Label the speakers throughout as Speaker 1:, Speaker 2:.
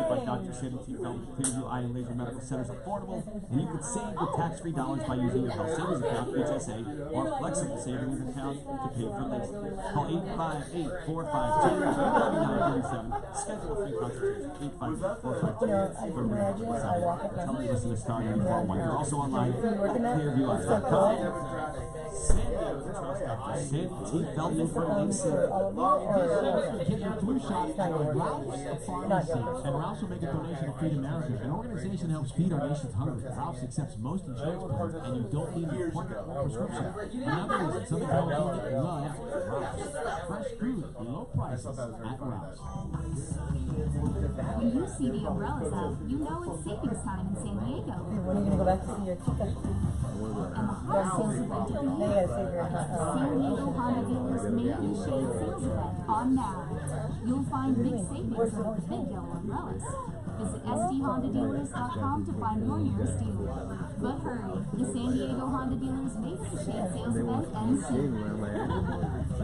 Speaker 1: By Dr. Sandy T. Felton, Clearview Eye and Laser Medical Center is affordable, and you can save the tax-free dollars by using your health savings account, HSA, or flexible savings account to pay for laser. Call 858-452-9937. Schedule a free consultation. 858-452-9937. Tell me to listen to Star 94.1. You're also online at clearvieweye.com. Sandy T. Felton for Laser.
Speaker 2: Get your flu shot at Ralph's Pharmacy, and Ralph's will make a donation to Feed America, an organization that helps feed our nation's hungry. Ralph's accepts most insurance plans, and you don't need an appointment or prescription. Another reason Southern California loves Ralph's. Fresh food, low prices at Ralph's.
Speaker 3: When you see the umbrellas out, you know it's savings time in San Diego.
Speaker 4: When are you going to go back to see your chica?
Speaker 3: And the hot sales event of the year. San Diego Honda Dealers Made in Shade sales event on now. You'll find big savings with the big yellow umbrellas. Visit sdhondadealers.com to find your nearest dealer. But hurry, the San Diego Honda Dealers Made in Shade sales event ends soon.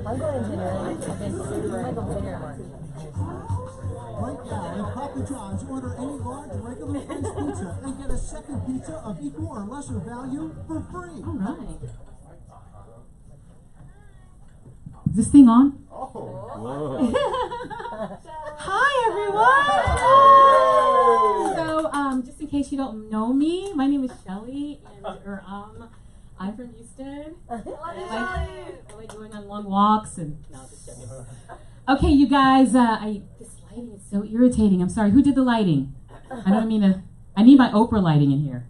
Speaker 4: I'm going to dinner. I might go to dinner.
Speaker 5: Right now, at Papa John's, order any large regular priced pizza and get a second pizza of equal or lesser value for free.
Speaker 6: All right. Is this thing on?
Speaker 1: Whoa.
Speaker 6: Hi, everyone. So, just in case you don't know me, my name is Shelly, and I'm from Houston. I like going on long walks and no, just joking. Okay, you guys. This lighting is so irritating. I'm sorry. Who did the lighting? I need my Oprah lighting in here.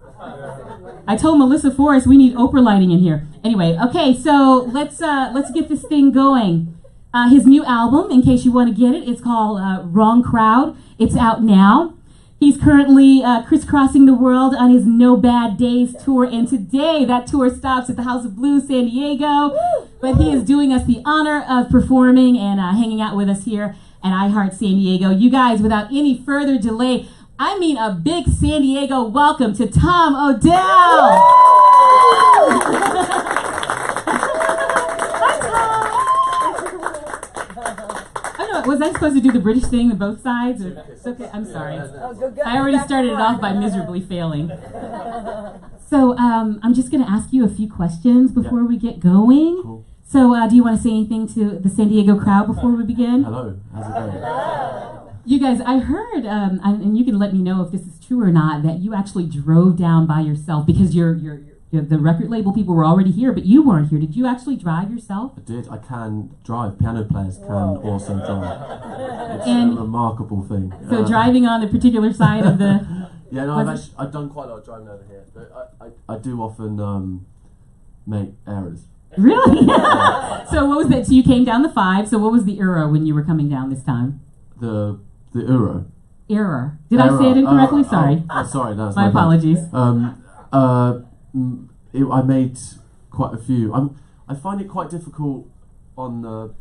Speaker 6: I told Melissa Forrest we need Oprah lighting in here. Anyway, okay, so let's get this thing going. His new album, in case you want to get it, it's called Wrong Crowd. It's out now. He's currently crisscrossing the world on his No Bad Days tour, and today that tour stops at the House of Blues, San Diego. But he is doing us the honor of performing and hanging out with us here at iHeart San Diego. You guys, without any further delay, I mean a big San Diego welcome to Tom Odell. Hi, Tom. I don't know, was I supposed to do the British thing on both sides? Or, it's okay, I'm sorry. I already started it off by miserably failing. So I'm just going to ask you a few questions before we get going.
Speaker 1: Cool.
Speaker 6: So do you want to say anything to the San Diego crowd before we begin?
Speaker 1: Hello, how's it going?
Speaker 6: You guys, I heard, and you can let me know if this is true or not, that you actually drove down by yourself because the record label people were already here, but you weren't here. Did you actually drive yourself?
Speaker 1: I did. I can drive. Piano players can also drive. It's a remarkable thing.
Speaker 6: So driving on the particular side of the...
Speaker 1: Yeah, no, I've done quite a lot of driving over here, but I do often make errors.
Speaker 6: Really? So what was that? So you came down the 5, so what was the error when you were coming down this time?
Speaker 1: The euro.
Speaker 6: Error. Did I say it incorrectly? Sorry.
Speaker 1: Sorry, that's
Speaker 6: my apologies.
Speaker 1: I made quite a few. I find it quite difficult on the,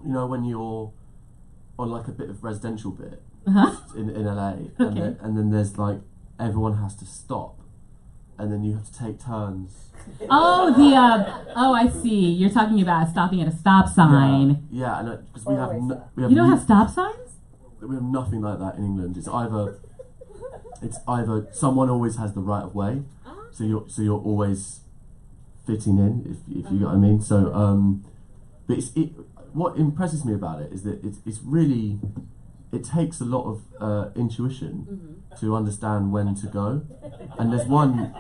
Speaker 1: when you're on like a bit of residential bit in LA,
Speaker 6: Okay.
Speaker 1: and then there's like everyone has to stop, and then you have to take turns.
Speaker 6: Oh, I see. You're talking about stopping at a stop sign.
Speaker 1: Yeah, and because we have
Speaker 6: you don't have stop signs?
Speaker 1: We have nothing like that in England. It's either someone always has the right of way, so you're always fitting in, if you get what I mean. So but what impresses me about it is that it's really, it takes a lot of intuition to understand when to go. And there's one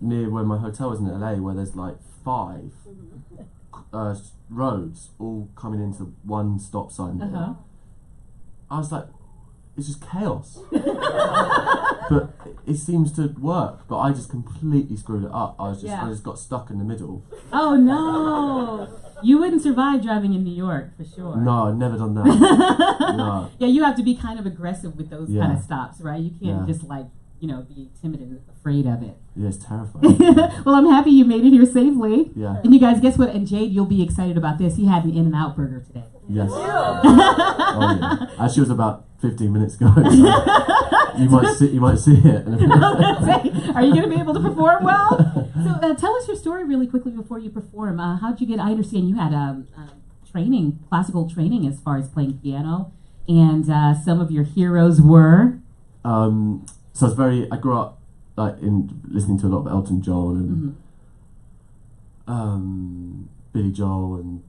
Speaker 1: near where my hotel is in LA where there's like 5 roads all coming into one stop sign. I was like, it's just chaos. But it seems to work, but I just completely screwed it up. I just got stuck in the middle.
Speaker 6: Oh no! You wouldn't survive driving in New York, for sure.
Speaker 1: No, I've never done that. No.
Speaker 6: Yeah, you have to be kind of aggressive with those kind of stops, right? You can't just like, be timid and afraid of it.
Speaker 1: Yeah, it's terrifying.
Speaker 6: Well, I'm happy you made it here safely.
Speaker 1: Yeah.
Speaker 6: And you guys, guess what? And Jade, you'll be excited about this. He had an In-N-Out burger today.
Speaker 1: Yes. Oh, yeah. She was about 15 minutes ago. So you might see it.
Speaker 6: Are you going to be able to perform well? So tell us your story really quickly before you perform. How'd you get? I understand you had training, classical training, as far as playing piano, and some of your heroes were.
Speaker 1: So I grew up in listening to a lot of Elton John and Billy Joel and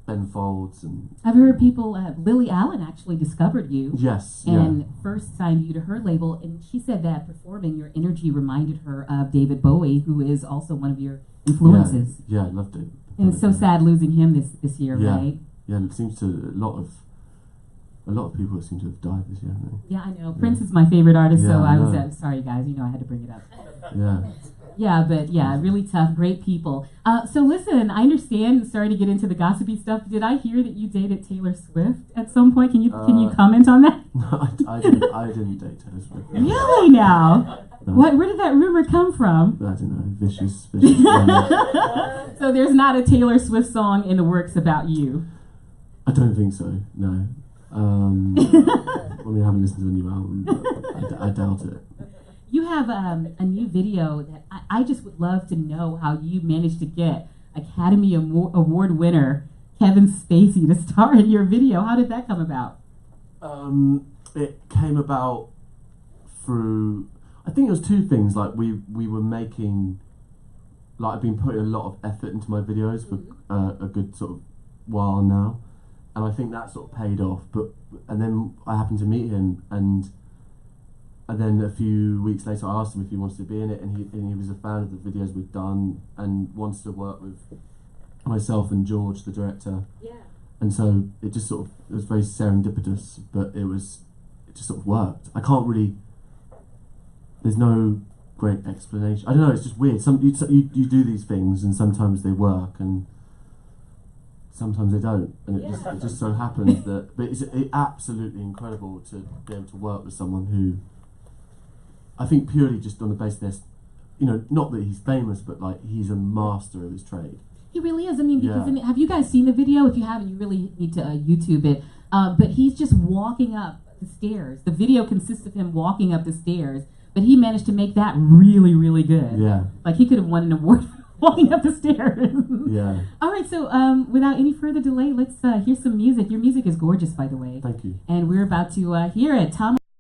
Speaker 1: Ben Folds, and
Speaker 6: I've heard people. Lily Allen actually discovered you.
Speaker 1: Yes.
Speaker 6: And first signed you to her label, and she said that performing, your energy reminded her of David Bowie, who is also one of your influences.
Speaker 1: Yeah, I loved it.
Speaker 6: And it's so sad losing him this year, right?
Speaker 1: Yeah, it seems to a lot of people seem to have died this year, haven't they?
Speaker 6: Yeah, I know. Prince is my favorite artist, so I was
Speaker 1: know.
Speaker 6: sorry, guys. You know, I had to bring it up.
Speaker 1: Yeah.
Speaker 6: Yeah, but really tough, great people. So listen, I understand. Sorry to get into the gossipy stuff. Did I hear that you dated Taylor Swift at some point? Can you comment on that?
Speaker 1: No, I didn't date Taylor Swift.
Speaker 6: Really now?
Speaker 1: No.
Speaker 6: Where did that rumor come from?
Speaker 1: I don't know. Vicious.
Speaker 6: So there's not a Taylor Swift song in the works about you?
Speaker 1: I don't think so. No. I mean, I haven't listened to the new album, but I doubt it.
Speaker 6: You have a new video that I just would love to know how you managed to get Academy Award winner Kevin Spacey to star in your video. How did that come about?
Speaker 1: It came about through, I think it was two things. Like we were making, like I've been putting a lot of effort into my videos for a good sort of while now, and I think that sort of paid off. And then I happened to meet him, and then a few weeks later I asked him if he wanted to be in it, and he was a fan of the videos we've done and wants to work with myself and George, the director. Yeah. And so it just sort of, it was very serendipitous, but it just sort of worked. I can't really, there's no great explanation. I don't know, it's just weird. You do these things and sometimes they work and sometimes they don't, and it just so happens that, but it's absolutely incredible to be able to work with someone who, I think purely just on the basis, not that he's famous, but like he's a master of his trade. He
Speaker 6: really is. I mean, because have you guys seen the video? If you haven't, you really need to YouTube it. But he's just walking up the stairs. The video consists of him walking up the stairs, but he managed to make that really, really good.
Speaker 1: Yeah.
Speaker 6: Like he could have won an award for walking up the stairs.
Speaker 1: Yeah. All
Speaker 6: right, so without any further delay, let's hear some music. Your music is gorgeous, by the way.
Speaker 1: Thank you.
Speaker 6: And we're about to hear it. Tom.